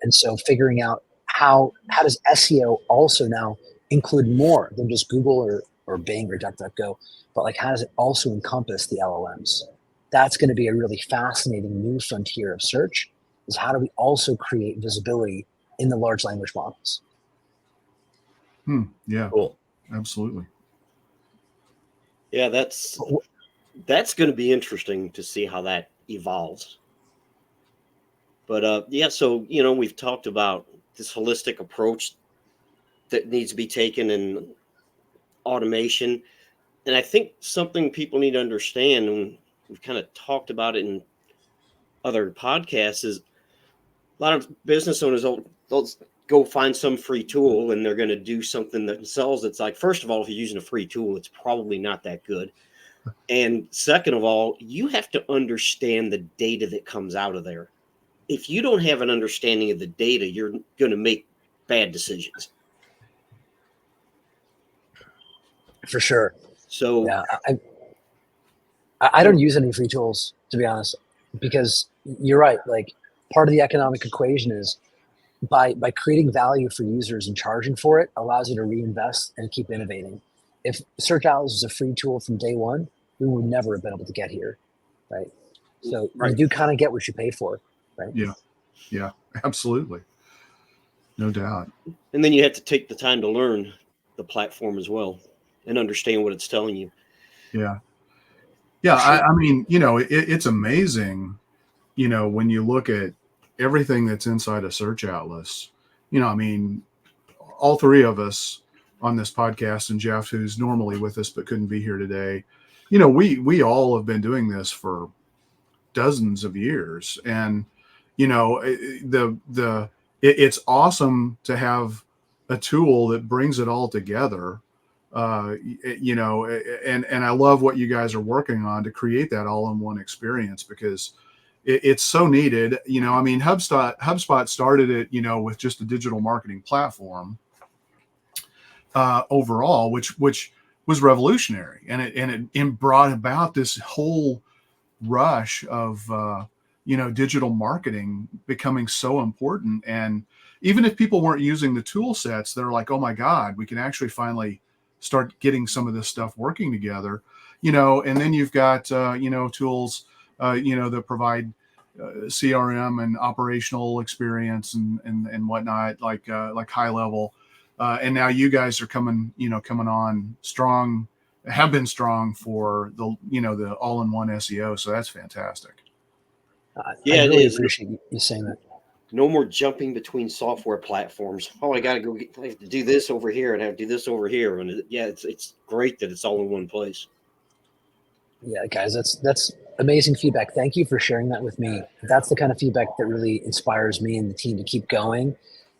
And so figuring out how does SEO also now include more than just Google or Bing or DuckDuckGo, but like how does it also encompass the LLMs? That's going to be a really fascinating new frontier of search, is how do we also create visibility in the large language models? Yeah. Cool. Absolutely. Yeah, that's going to be interesting to see how that evolves. But yeah, so we've talked about this holistic approach that needs to be taken in automation, and I think something people need to understand, and we've kind of talked about it in other podcasts, is a lot of business owners they'll go find some free tool and they're going to do something themselves. It's like, first of all, if you're using a free tool, it's probably not that good. And second of all, you have to understand the data that comes out of there. If you don't have an understanding of the data, you're going to make bad decisions. For sure. So Yeah, I don't use any free tools, to be honest, because you're right. Like, part of the economic equation is by creating value for users and charging for it allows you to reinvest and keep innovating. If Search Atlas was a free tool from day one, we would never have been able to get here, right? So you do kind of get what you pay for, right? Yeah, absolutely. No doubt. And then you have to take the time to learn the platform as well and understand what it's telling you. Yeah. Yeah. I mean, it's amazing, when you look at everything that's inside a Search Atlas. I mean, all three of us on this podcast, and Jeff, who's normally with us but couldn't be here today, we all have been doing this for dozens of years, and it's awesome to have a tool that brings it all together. And I love what you guys are working on to create that all-in-one experience, because it's so needed. I mean, HubSpot started it, with just a digital marketing platform overall, which was revolutionary, and it brought about this whole rush of digital marketing becoming so important. And even if people weren't using the tool sets, they're like, oh my God, we can actually finally start getting some of this stuff working together. And then you've got tools that provide CRM and operational experience and whatnot, like high level. And now you guys are coming on strong, have been strong for the all-in-one SEO. So that's fantastic. Yeah, I really it is. appreciate you saying that. No more jumping between software platforms. Oh, I got to go I have to do this over here and I have to do this over here. And it's great that it's all in one place. Yeah, guys, that's amazing feedback. Thank you for sharing that with me. That's the kind of feedback that really inspires me and the team to keep going.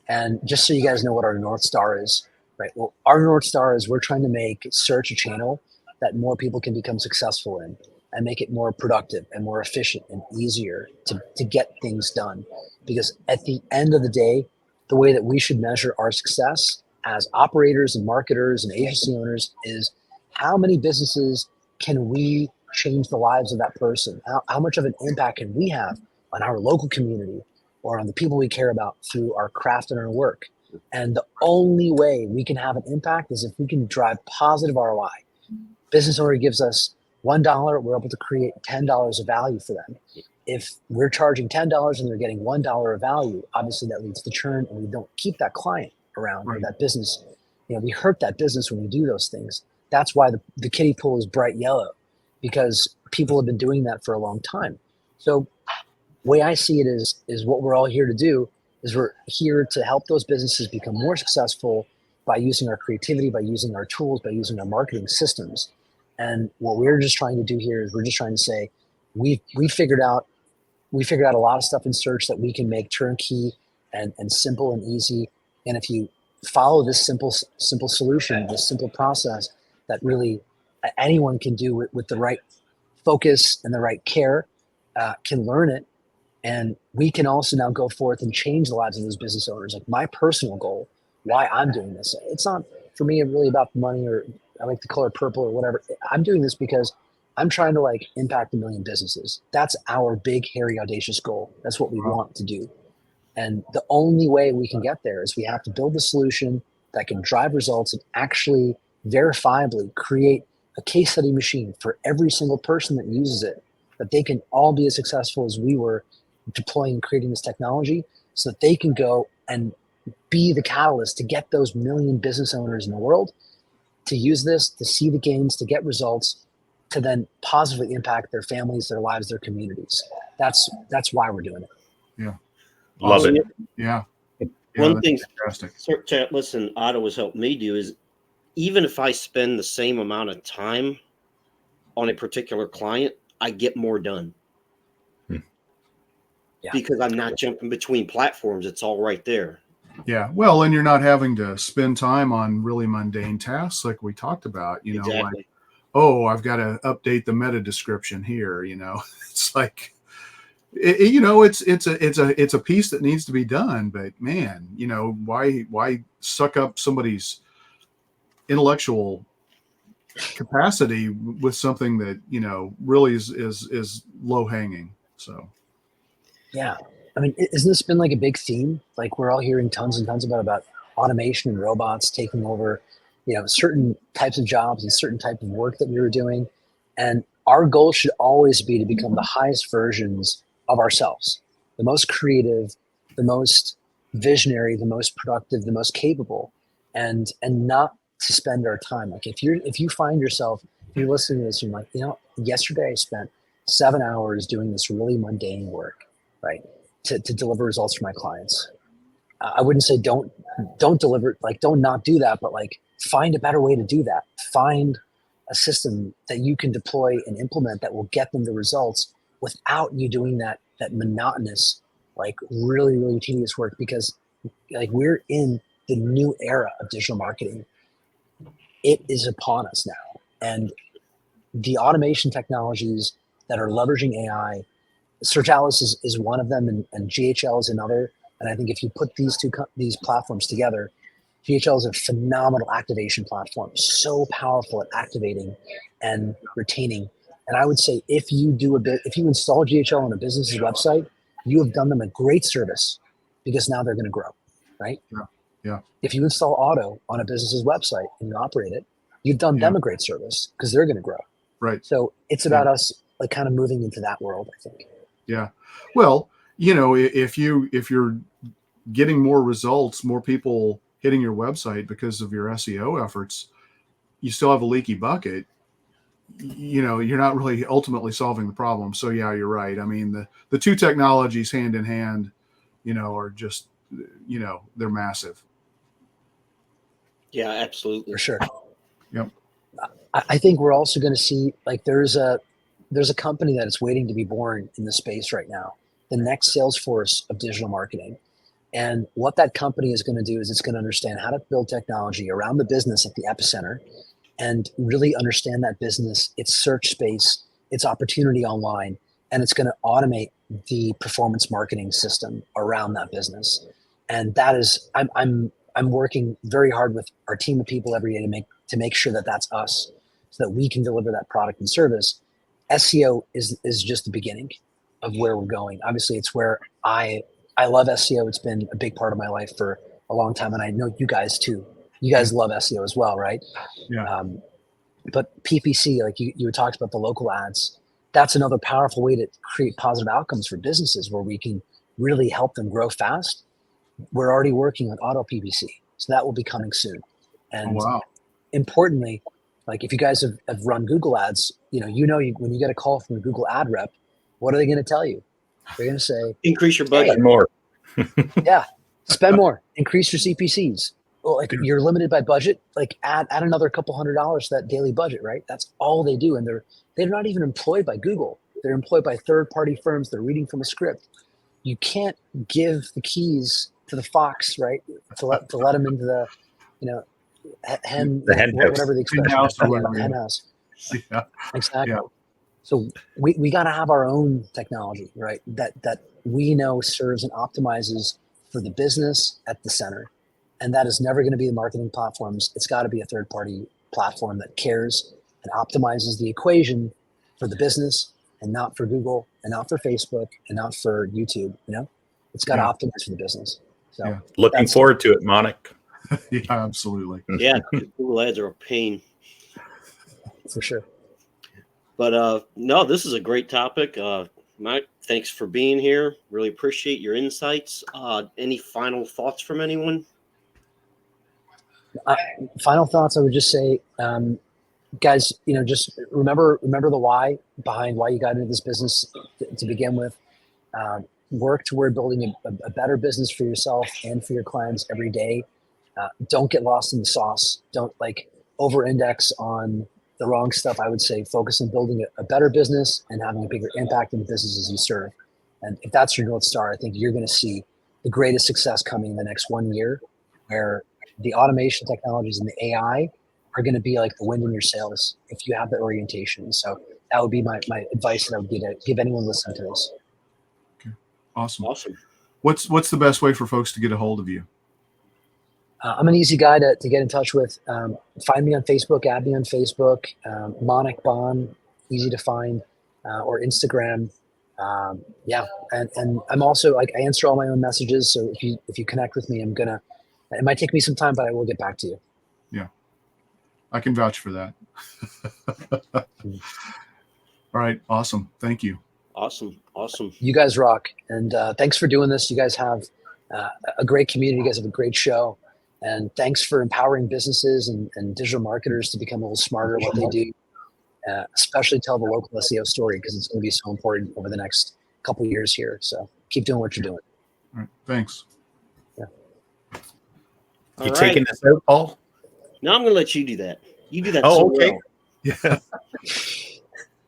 And just so you guys know what our North Star is, right? Well, our North Star is we're trying to make search a channel that more people can become successful in, and make it more productive and more efficient and easier to get things done. Because at the end of the day, the way that we should measure our success as operators and marketers and agency owners is how many businesses can we change the lives of that person? How much of an impact can we have on our local community or on the people we care about through our craft and our work? And the only way we can have an impact is if we can drive positive ROI. Business owner gives us $1, we're able to create $10 of value for them. If we're charging $10 and they're getting $1 of value, obviously that leads to churn, and we don't keep that client around or that business. We hurt that business when we do those things. That's why the kiddie pool is bright yellow, because people have been doing that for a long time. So the way I see it is what we're all here to do is we're here to help those businesses become more successful by using our creativity, by using our tools, by using our marketing systems. And what we're just trying to do here is we're just trying to say, we figured out a lot of stuff in search that we can make turnkey and simple and easy. And if you follow this simple solution, this simple process that really anyone can do with the right focus and the right care, can learn it. And we can also now go forth and change the lives of those business owners. Like my personal goal, why I'm doing this, it's not for me really about the money, or I like the color purple or whatever. I'm doing this because I'm trying to impact 1 million businesses. That's our big, hairy, audacious goal. That's what we want to do. And the only way we can get there is we have to build a solution that can drive results and actually verifiably create a case study machine for every single person that uses it, that they can all be as successful as we were deploying and creating this technology, so that they can go and be the catalyst to get those 1 million business owners in the world to use this, to see the gains, to get results, to then positively impact their families, their lives, their communities. That's why we're doing it. Yeah. Love it. Yeah. One thing, fantastic. listen, Otto has helped me do is, even if I spend the same amount of time on a particular client, I get more done. Yeah. Because I'm not jumping between platforms. It's all right there. Yeah. Well, and you're not having to spend time on really mundane tasks like we talked about, Exactly. like, oh, I've got to update the meta description here. It's like, it's a piece that needs to be done, but man, why suck up somebody's intellectual capacity with something that, really is low hanging. So. Yeah. I mean, isn't this been a big theme? We're all hearing tons and tons about automation and robots taking over, certain types of jobs and certain type of work that we were doing. And our goal should always be to become the highest versions of ourselves, the most creative, the most visionary, the most productive, the most capable, and not to spend our time. If you find yourself, if you're listening to this, and you're like, yesterday I spent 7 hours doing this really mundane work, right, to deliver results for my clients. I wouldn't say don't deliver, don't not do that, but find a better way to do that. Find a system that you can deploy and implement that will get them the results without you doing that monotonous, really, really tedious work, because we're in the new era of digital marketing. It is upon us now. And the automation technologies that are leveraging AI, Search Atlas is one of them, and GHL is another. And I think if you put these platforms together, GHL is a phenomenal activation platform, so powerful at activating and retaining. And I would say if you install GHL on a business's website, you have done them a great service, because now they're going to grow, right? Yeah. If you install Auto on a business's website and you operate it, you've done them a great service, because they're going to grow. Right. So it's about us kind of moving into that world, I think. Yeah. Well, if you're getting more results, more people hitting your website because of your SEO efforts, you still have a leaky bucket, you're not really ultimately solving the problem. So yeah, you're right. I mean, the two technologies hand in hand, are just, they're massive. Yeah, absolutely. For sure. Yep. I think we're also going to see, there's a company that is waiting to be born in the space right now, the next Salesforce of digital marketing. And what that company is going to do is it's going to understand how to build technology around the business at the epicenter, and really understand that business, its search space, its opportunity online, and it's going to automate the performance marketing system around that business. And that is, I'm working very hard with our team of people every day to make sure that that's us, so that we can deliver that product and service. SEO is just the beginning of where we're going. Obviously, it's where I love SEO. It's been a big part of my life for a long time, and I know you guys too. You guys love SEO as well, right? Yeah. But PPC, like you talked about the local ads, that's another powerful way to create positive outcomes for businesses where we can really help them grow fast. We're already working on auto PPC, so that will be coming soon. Oh, And wow. importantly, like if you guys have run Google ads, when you get a call from a Google ad rep, what are they going to tell you? They're going to say, Increase your hey, budget. More. yeah, spend more, increase your CPCs. Well, like you're limited by budget, like add another couple $100 to that daily budget, right? That's all they do. And they're not even employed by Google. They're employed by third-party firms. They're reading from a script. You can't give the keys to the fox, right? To let them into the, hen, The hen house. whatever the expression Hen house is. or Yeah, whatever, the yeah. hen house. Yeah. Exactly. Yeah. So we got to have our own technology, right? That we know serves and optimizes for the business at the center. And that is never going to be the marketing platforms. It's got to be a third party platform that cares and optimizes the equation for the business and not for Google and not for Facebook and not for YouTube. It's got to optimize for the business. So Yeah. Looking forward to it, Manick. Yeah, absolutely. Yeah, Google ads are a pain. For sure. But no, this is a great topic. Mike, thanks for being here. Really appreciate your insights. Any final thoughts from anyone? Final thoughts, I would just say, guys, just remember the why behind why you got into this business to begin with. Work toward building a better business for yourself and for your clients every day. Don't get lost in the sauce. Don't over-index on the wrong stuff. I would say focus on building a better business and having a bigger impact in the businesses you serve. And if that's your North Star, I think you're going to see the greatest success coming in the next 1 year, where the automation technologies and the AI are going to be like the wind in your sails if you have the orientation. So that would be my advice that I would give anyone listening to this. Okay. Awesome. Awesome. What's the best way for folks to get a hold of you? I'm an easy guy to get in touch with. Find me on Facebook, add me on Facebook, Manick Bhan, easy to find, or Instagram. Yeah, and I'm also I answer all my own messages. So if you connect with me, it might take me some time, but I will get back to you. Yeah, I can vouch for that. All right, awesome. Thank you. Awesome. You guys rock, and thanks for doing this. You guys have a great community. You guys have a great show. And thanks for empowering businesses and digital marketers to become a little smarter at what they do, especially tell the local SEO story, because it's going to be so important over the next couple of years here. So keep doing what you're doing. All right, thanks. Yeah. You taking us out, Paul? No, I'm going to let you do that. You do that. Oh, so okay. well. Yeah.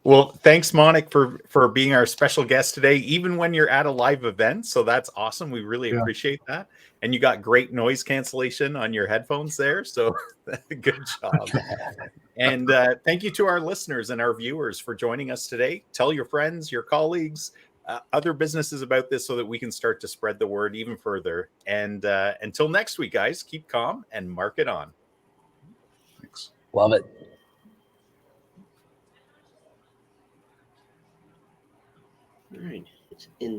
Well, thanks, Manick, for being our special guest today, even when you're at a live event. So that's awesome. We really appreciate that. And you got great noise cancellation on your headphones there. So good job. And thank you to our listeners and our viewers for joining us today. Tell your friends, your colleagues, other businesses about this so that we can start to spread the word even further. And until next week, guys, keep calm and market on. Thanks. Love it. All right. It's in.